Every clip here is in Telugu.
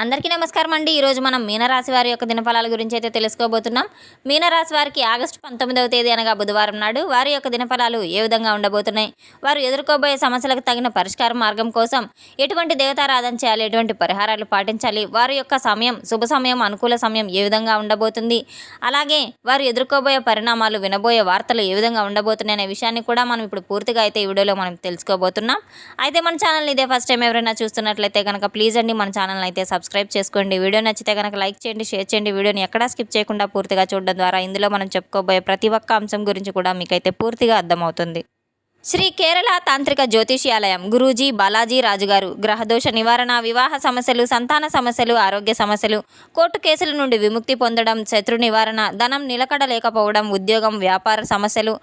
అందరికీ నమస్కారం అండి. ఈరోజు మనం మీనరాశి వారి యొక్క దినఫలాల గురించి అయితే తెలుసుకోబోతున్నాం. మీనరాశి వారికి ఆగస్టు 19వ తేదీ అనగా బుధవారం నాడు వారి యొక్క దినఫలాలు ఏ విధంగా ఉండబోతున్నాయి, వారు ఎదుర్కోబోయే సమస్యలకు తగిన పరిష్కార మార్గం కోసం ఎటువంటి దేవతారాధన చేయాలి, ఎటువంటి పరిహారాలు పాటించాలి, వారి యొక్క సమయం, శుభ సమయం, అనుకూల సమయం ఏ విధంగా ఉండబోతుంది, అలాగే వారు ఎదుర్కోబోయే పరిణామాలు, వినబోయే వార్తలు ఏ విధంగా ఉండబోతున్నాయి అనే విషయాన్ని కూడా మనం ఇప్పుడు పూర్తిగా అయితే ఈ వీడియోలో మనం తెలుసుకోబోతున్నాం. అయితే మన ఛానల్ ఇదే ఫస్ట్ టైం ఎవరైనా చూస్తున్నట్లయితే కనుక ప్లీజ్ అండి మన ఛానల్ అయితే సబ్స్క్రైబ్ చేసుకోండి. వీడియో నచ్చితే కనుక లైక్ చేయండి, షేర్ చేయండి. వీడియోని ఎక్కడా స్కిప్ చేయకుండా పూర్తిగా చూడడం ద్వారా ఇందులో మనం చెప్పుకోబోయే ప్రతి ఒక్క అంశం గురించి కూడా మీకైతే పూర్తిగా అర్థమవుతుంది. శ్రీ కేరళ తాంత్రిక జ్యోతిష్యాలయం గురూజీ బాలాజీ రాజుగారు గ్రహదోష నివారణ, వివాహ సమస్యలు, సంతాన సమస్యలు, ఆరోగ్య సమస్యలు, కోర్టు కేసుల నుండి విముక్తి పొందడం, శత్రు నివారణ, ధనం నిలకడ లేకపోవడం, ఉద్యోగం, వ్యాపార సమస్యలు,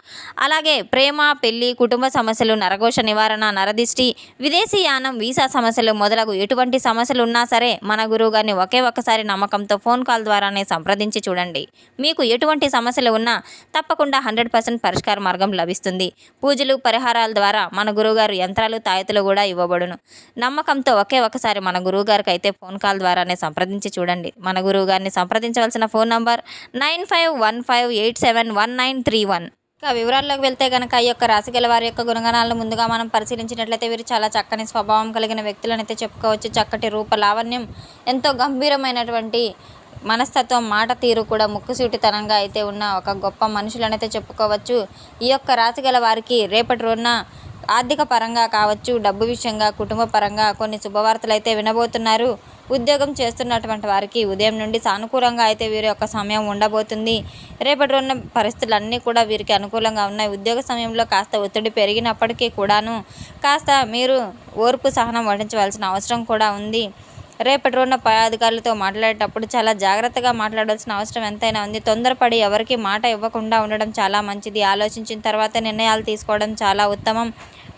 అలాగే ప్రేమ, పెళ్లి, కుటుంబ సమస్యలు, నరఘోష నివారణ, నరదిష్టి, విదేశీ యానం, వీసా సమస్యలు మొదలగు ఎటువంటి సమస్యలు ఉన్నా సరే మన గురువు గారిని ఒకే ఒక్కసారి నమ్మకంతో ఫోన్ కాల్ ద్వారానే సంప్రదించి చూడండి. మీకు ఎటువంటి సమస్యలు ఉన్నా తప్పకుండా 100% పరిష్కార మార్గం లభిస్తుంది. పూజలు, పరిహారాల ద్వారా మన గురువుగారు యంత్రాలు, తాయెత్తులు కూడా ఇవ్వబడును. నమ్మకంతో ఒకే ఒకసారి మన గురువుగారికి అయితే ఫోన్ కాల్ ద్వారానే సంప్రదించి చూడండి. మన గురువుగారిని సంప్రదించవలసిన ఫోన్ నంబర్ 9515871931. ఇంకా వివరాల్లోకి వెళ్తే కనుక ఈ యొక్క రాశి గల వారి యొక్క గుణగణాలను ముందుగా మనం పరిశీలించినట్లయితే వీరు చాలా చక్కని స్వభావం కలిగిన వ్యక్తులను అయితే చెప్పుకోవచ్చు. చక్కటి రూప లావణ్యం, ఎంతో గంభీరమైనటువంటి మనస్తత్వం, మాట తీరు కూడా ముక్కుసూటితనంగా అయితే ఉన్న ఒక గొప్ప మనుషులనైతే చెప్పుకోవచ్చు. ఈ యొక్క రాశి గల వారికి రేపటి రోజున ఆర్థిక పరంగా కావచ్చు, డబ్బు విషయంగా, కుటుంబ పరంగా కొన్ని శుభవార్తలు అయితే వినబోతున్నారు. ఉద్యోగం చేస్తున్నటువంటి వారికి ఉదయం నుండి సానుకూలంగా అయితే వీరి యొక్క సమయం ఉండబోతుంది. రేపటి రోజున పరిస్థితులన్నీ కూడా వీరికి అనుకూలంగా ఉన్నాయి. ఉద్యోగ సమయంలో కాస్త ఒత్తిడి పెరిగినప్పటికీ కూడాను కాస్త మీరు ఓర్పు, సహనం వహించవలసిన అవసరం కూడా ఉంది. రేపటి రోజున పై అధికారులతో మాట్లాడేటప్పుడు చాలా జాగ్రత్తగా మాట్లాడాల్సిన అవసరం ఎంతైనా ఉంది. తొందరపడి ఎవరికి మాట ఇవ్వకుండా ఉండడం చాలా మంచిది. ఆలోచించిన తర్వాత నిర్ణయాలు తీసుకోవడం చాలా ఉత్తమం.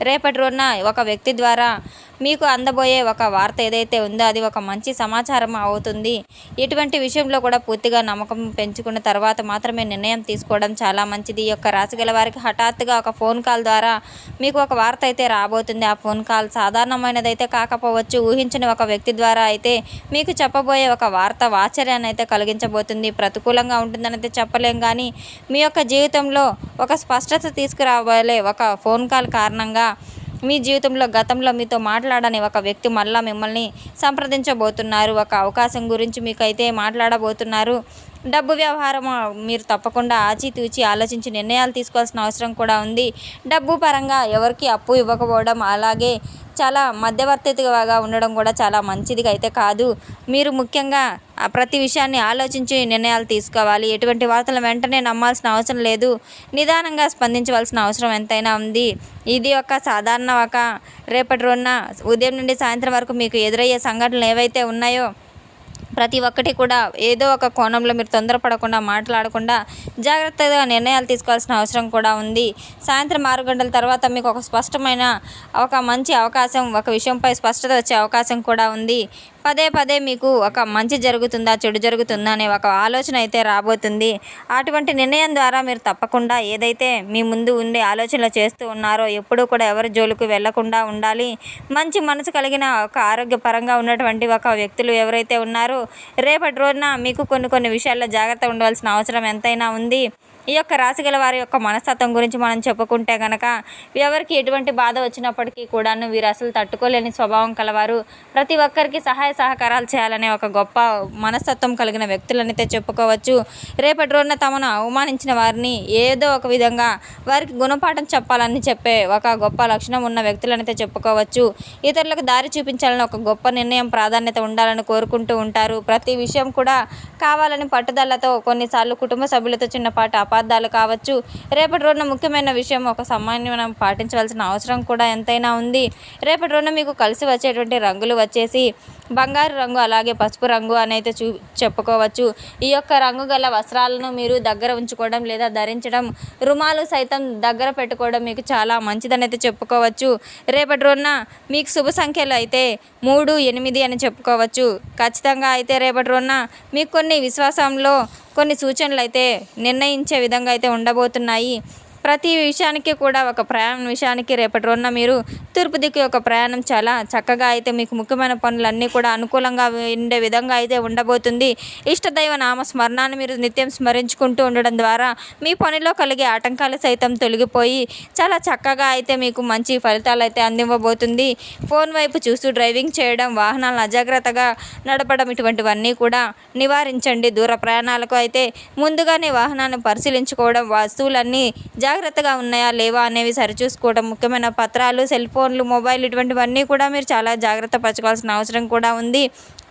రేపటి రోజున ఒక వ్యక్తి ద్వారా మీకు అందబోయే ఒక వార్త ఏదైతే ఉందో అది ఒక మంచి సమాచారం అవుతుంది. ఎటువంటి విషయంలో కూడా పూర్తిగా నమ్మకం పెంచుకున్న తర్వాత మాత్రమే నిర్ణయం తీసుకోవడం చాలా మంచిది. ఈ యొక్క రాశి గల వారికి హఠాత్తుగా ఒక ఫోన్ కాల్ ద్వారా మీకు ఒక వార్త అయితే రాబోతుంది. ఆ ఫోన్ కాల్ సాధారణమైనదైతే కాకపోవచ్చు. ఊహించిన ఒక వ్యక్తి ద్వారా అయితే మీకు చెప్పబోయే ఒక వార్త ఆశ్చర్యాన్ని అయితే కలిగించబోతుంది. ప్రతికూలంగా ఉంటుందని అయితే చెప్పలేం, కానీ మీ యొక్క జీవితంలో ఒక స్పష్టత తీసుకురాబోయే ఒక ఫోన్ కాల్ కారణంగా మీ జీవితంలో గతంలో మీతో మాట్లాడని ఒక వ్యక్తి మళ్ళీ మిమ్మల్ని సంప్రదించబోతున్నారు. ఒక అవకాశం గురించి మీకైతే మాట్లాడబోతున్నారు. డబ్బు వ్యవహారం మీరు తప్పకుండా ఆచితూచి ఆలోచించి నిర్ణయాలు తీసుకోవాల్సిన అవసరం కూడా ఉంది. డబ్బు పరంగా ఎవరికి అప్పు ఇవ్వకపోవడం, అలాగే చాలా మధ్యవర్తిగా ఉండడం కూడా చాలా మంచిది అయితే కాదు. మీరు ముఖ్యంగా ప్రతి విషయాన్ని ఆలోచించి నిర్ణయాలు తీసుకోవాలి. ఎటువంటి వార్తలు వెంటనే నమ్మాల్సిన అవసరం లేదు. నిదానంగా స్పందించవలసిన అవసరం ఎంతైనా ఉంది. ఇది ఒక సాధారణ రేపటి రోజున ఉదయం నుండి సాయంత్రం వరకు మీకు ఎదురయ్యే సంఘటనలు ఏవైతే ఉన్నాయో ప్రతి ఒక్కటి కూడా ఏదో ఒక కోణంలో మీరు తొందరపడకుండా, మాట్లాడకుండా జాగ్రత్తగా నిర్ణయాలు తీసుకోవాల్సిన అవసరం కూడా ఉంది. సాయంత్రం 6 గంటల తర్వాత మీకు ఒక స్పష్టమైన ఒక మంచి అవకాశం, ఒక విషయంపై స్పష్టత వచ్చే అవకాశం కూడా ఉంది. పదే పదే మీకు ఒక మంచి జరుగుతుందా, చెడు జరుగుతుందా అనే ఒక ఆలోచన అయితే రాబోతుంది. అటువంటి నిర్ణయం ద్వారా మీరు తప్పకుండా ఏదైతే మీ ముందు ఉండే ఆలోచనలు చేస్తూ ఉన్నారో ఎప్పుడూ కూడా ఎవరి జోలికి వెళ్లకుండా ఉండాలి. మంచి మనసు కలిగిన ఒక ఆరోగ్యపరంగా ఉన్నటువంటి ఒక వ్యక్తులు ఎవరైతే ఉన్నారో రేపటి రోజున మీకు కొన్ని విషయాల్లో జాగ్రత్త ఉండవలసిన అవసరం ఎంతైనా ఉంది. ఈ యొక్క రాశి గల వారి యొక్క మనస్తత్వం గురించి మనం చెప్పుకుంటే కనుక ఎవరికి ఎటువంటి బాధ వచ్చినప్పటికీ కూడాను వీరు అసలు తట్టుకోలేని స్వభావం కలవారు. ప్రతి ఒక్కరికి సహాయ సహకారాలు చేయాలనే ఒక గొప్ప మనస్తత్వం కలిగిన వ్యక్తులనైతే చెప్పుకోవచ్చు. రేపటి రోజున తమను అవమానించిన వారిని ఏదో ఒక విధంగా వారికి గుణపాఠం చెప్పాలని చెప్పే ఒక గొప్ప లక్షణం ఉన్న వ్యక్తులనైతే చెప్పుకోవచ్చు. ఇతరులకు దారి చూపించాలని ఒక గొప్ప నిర్ణయం, ప్రాధాన్యత ఉండాలని కోరుకుంటూ ఉంటారు. ప్రతి విషయం కూడా కావాలని పట్టుదలతో, కొన్నిసార్లు కుటుంబ సభ్యులతో చిన్నపాటి అపార్థాలు కావచ్చు. రేపటి రోజున ముఖ్యమైన విషయం ఒక సమన్వయం పాటించవలసిన అవసరం కూడా ఎంతైనా ఉంది. రేపటి రోజున మీకు కలిసి వచ్చేటువంటి రంగులు వచ్చేసి బంగారు రంగు, అలాగే పసుపు రంగు అని అయితే చెప్పుకోవచ్చు. ఈ యొక్క రంగు గల వస్త్రాలను మీరు దగ్గర ఉంచుకోవడం లేదా ధరించడం, రుమాలు సైతం దగ్గర పెట్టుకోవడం మీకు చాలా మంచిదని అయితే చెప్పుకోవచ్చు. రేపటి రోజున మీకు శుభ సంఖ్యలు అయితే 3, 8 అని చెప్పుకోవచ్చు. ఖచ్చితంగా అయితే రేపటి రోజున మీకు కొన్ని విశ్వాసంలో కొన్ని సూచనలు అయితే నిర్ణయించే విధంగా అయితే ఉండబోతున్నాయి. ప్రతి విషయానికి కూడా ఒక ప్రయాణం విషయానికి రేపటి రోజున మీరు తూర్పు దిక్కు యొక్క ప్రయాణం చాలా చక్కగా అయితే మీకు ముఖ్యమైన పనులన్నీ కూడా అనుకూలంగా ఉండే విధంగా అయితే ఉండబోతుంది. ఇష్టదైవ నామ స్మరణాన్ని మీరు నిత్యం స్మరించుకుంటూ ఉండడం ద్వారా మీ పనిలో కలిగే ఆటంకాలు సైతం తొలగిపోయి చాలా చక్కగా అయితే మీకు మంచి ఫలితాలు అయితే అందివ్వబోతుంది. ఫోన్ వైపు చూస్తూ డ్రైవింగ్ చేయడం, వాహనాలను అజాగ్రత్తగా నడపడం ఇటువంటివన్నీ కూడా నివారించండి. దూర ప్రయాణాలకు అయితే ముందుగానే వాహనాన్ని పరిశీలించుకోవడం, వస్తువులన్నీ జాగ్రత్తగా ఉన్నాయా లేవా అనేవి సరిచూసుకోవడం, ముఖ్యమైన పత్రాలు, సెల్ ఫోన్లు, మొబైల్ ఇటువంటివన్నీ కూడా మీరు చాలా జాగ్రత్త పరచుకోవాల్సిన అవసరం కూడా ఉంది.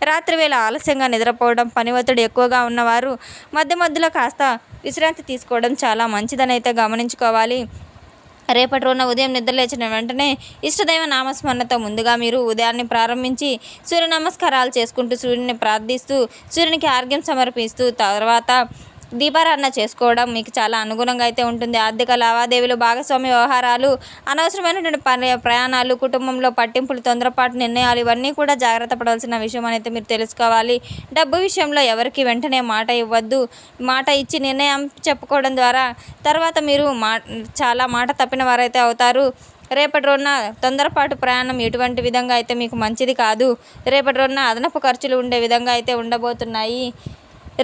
రాత్రి వేళ ఆలస్యంగా నిద్రపోవడం, పని ఒత్తిడి ఎక్కువగా ఉన్నవారు మధ్య మధ్యలో కాస్త విశ్రాంతి తీసుకోవడం చాలా మంచిదని అయితే గమనించుకోవాలి. రేపటి రోజున ఉదయం నిద్రలేచిన వెంటనే ఇష్టదైవ నామస్మరణతో ముందుగా మీరు ఉదయాన్ని ప్రారంభించి సూర్య నమస్కారాలు చేసుకుంటూ సూర్యుని ప్రార్థిస్తూ సూర్యునికి ఆర్ఘ్యం సమర్పిస్తూ తర్వాత దీపారాధన చేసుకోవడం మీకు చాలా అనుగుణంగా అయితే ఉంటుంది. ఆర్థిక లావాదేవీలు, భాగస్వామ్య వ్యవహారాలు, అనవసరమైనటువంటి ప్రయాణాలు, కుటుంబంలో పట్టింపులు, తొందరపాటు నిర్ణయాలు ఇవన్నీ కూడా జాగ్రత్త పడవలసిన విషయం అయితే మీరు తెలుసుకోవాలి. డబ్బు విషయంలో ఎవరికి వెంటనే మాట ఇవ్వద్దు. మాట ఇచ్చి నిర్ణయం చెప్పుకోవడం ద్వారా తర్వాత మీరు చాలా మాట తప్పిన వారైతే అవుతారు. రేపటి రోజున తొందరపాటు ప్రయాణం ఎటువంటి విధంగా అయితే మీకు మంచిది కాదు. రేపటి రోజున అదనపు ఖర్చులు ఉండే విధంగా అయితే ఉండబోతున్నాయి.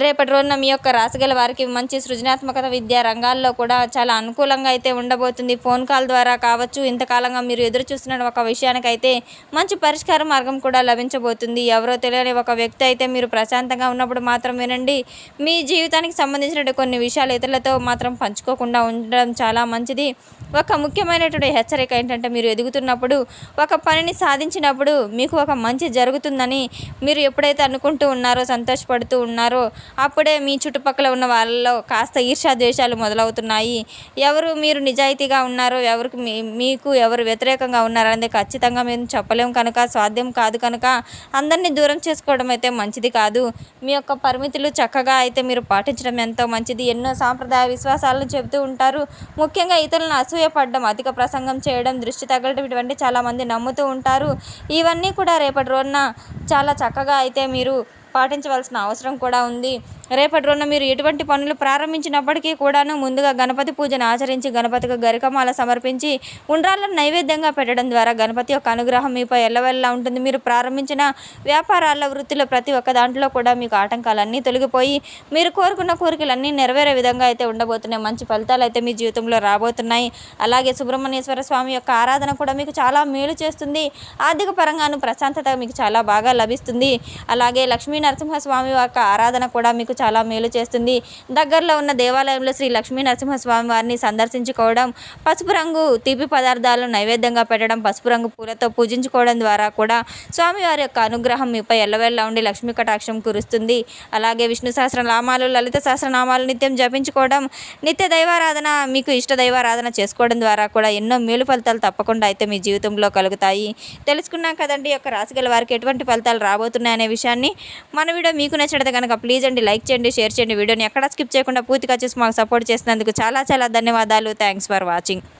రేపటి రోజున మీ యొక్క రాశిగల వారికి మంచి సృజనాత్మకత, విద్యా రంగాల్లో కూడా చాలా అనుకూలంగా అయితే ఉండబోతుంది. ఫోన్ కాల్ ద్వారా కావచ్చు, ఇంతకాలంగా మీరు ఎదురు చూస్తున్న ఒక విషయానికైతే మంచి పరిష్కార మార్గం కూడా లభించబోతుంది. ఎవరో తెలియని ఒక వ్యక్తి అయితే మీరు ప్రశాంతంగా ఉన్నప్పుడు మాత్రం వినండి. మీ జీవితానికి సంబంధించిన కొన్ని విషయాలు ఇతరులతో మాత్రం పంచుకోకుండా ఉండడం చాలా మంచిది. ఒక ముఖ్యమైనటువంటి హెచ్చరిక ఏంటంటే, మీరు ఎదుగుతున్నప్పుడు, ఒక పనిని సాధించినప్పుడు మీకు ఒక మంచి జరుగుతుందని మీరు ఎప్పుడైతే అనుకుంటూ ఉన్నారో, సంతోషపడుతూ ఉన్నారో అప్పుడే మీ చుట్టుపక్కల ఉన్న వాళ్ళలో కాస్త ఈర్ష్యాద్వేషాలు మొదలవుతున్నాయి. ఎవరు మీరు నిజాయితీగా ఉన్నారో, ఎవరికి మీకు ఎవరు వ్యతిరేకంగా ఉన్నారనేది ఖచ్చితంగా మేము చెప్పలేము కనుక, సాధ్యం కాదు కనుక అందరినీ దూరం చేసుకోవడం అయితే మంచిది కాదు. మీ యొక్క పరిమితులు చక్కగా అయితే మీరు పాటించడం ఎంతో మంచిది. ఎన్నో సాంప్రదాయ విశ్వాసాలను చెబుతూ ఉంటారు. ముఖ్యంగా ఇతరులను అసూయపడడం, అధిక ప్రసంగం చేయడం, దృష్టి తగలడం ఇటువంటి చాలామంది నమ్ముతూ ఉంటారు. ఇవన్నీ కూడా రేపటి రోజున చాలా చక్కగా అయితే మీరు పాటించవలసిన అవసరం కూడా ఉంది. రేపటి రోజున మీరు ఎటువంటి పనులు ప్రారంభించినప్పటికీ కూడాను ముందుగా గణపతి పూజను ఆచరించి గణపతికి గరికమాల సమర్పించి ఉండ్రాళ్ళను నైవేద్యంగా పెట్టడం ద్వారా గణపతి యొక్క అనుగ్రహం మీపై ఎల్లవెల్లా ఉంటుంది. మీరు ప్రారంభించిన వ్యాపారాల, వృత్తిలో ప్రతి ఒక్క దాంట్లో కూడా మీకు ఆటంకాలన్నీ తొలగిపోయి మీరు కోరుకున్న కోరికలన్నీ నెరవేరే విధంగా అయితే ఉండబోతున్నాయి. మంచి ఫలితాలు అయితే మీ జీవితంలో రాబోతున్నాయి. అలాగే సుబ్రహ్మణ్యేశ్వర స్వామి యొక్క ఆరాధన కూడా మీకు చాలా మేలు చేస్తుంది. ఆర్థిక పరంగాను ప్రశాంతత మీకు చాలా బాగా లభిస్తుంది. అలాగే లక్ష్మీ నరసింహస్వామి యొక్క ఆరాధన కూడా మీకు చాలా మేలు చేస్తుంది. దగ్గరలో ఉన్న దేవాలయంలో శ్రీ లక్ష్మీ నరసింహస్వామి వారిని సందర్శించుకోవడం, పసుపు రంగు తీపి పదార్థాలను నైవేద్యంగా పెట్టడం, పసుపు రంగు పూలతో పూజించుకోవడం ద్వారా కూడా స్వామివారి యొక్క అనుగ్రహం మీపై ఎల్లవెల్లా ఉండి లక్ష్మీ కటాక్షం కురుస్తుంది. అలాగే విష్ణు సహస్రనామాలు, లలిత సహస్రనామాలు నిత్యం జపించుకోవడం, నిత్య దైవారాధన, మీకు ఇష్ట దైవారాధన చేసుకోవడం ద్వారా కూడా ఎన్నో మేలు ఫలితాలు తప్పకుండా అయితే మీ జీవితంలో కలుగుతాయి. తెలుసుకున్నాం కదండి యొక్క రాశిగల వారికి ఎటువంటి ఫలితాలు రాబోతున్నాయనే విషయాన్ని. మన వీడియో మీకు నచ్చినట్లయితే కనుక ప్లీజ్ అండి లైక్ చేయండి, షేర్ చేయండి. వీడియోని ఎక్కడ స్కిప్ చేయకుండా పూర్తిగా చూసి మాకు సపోర్ట్ చేసినందుకు చాలా చాలా ధన్యవాదాలు. Thanks for watching.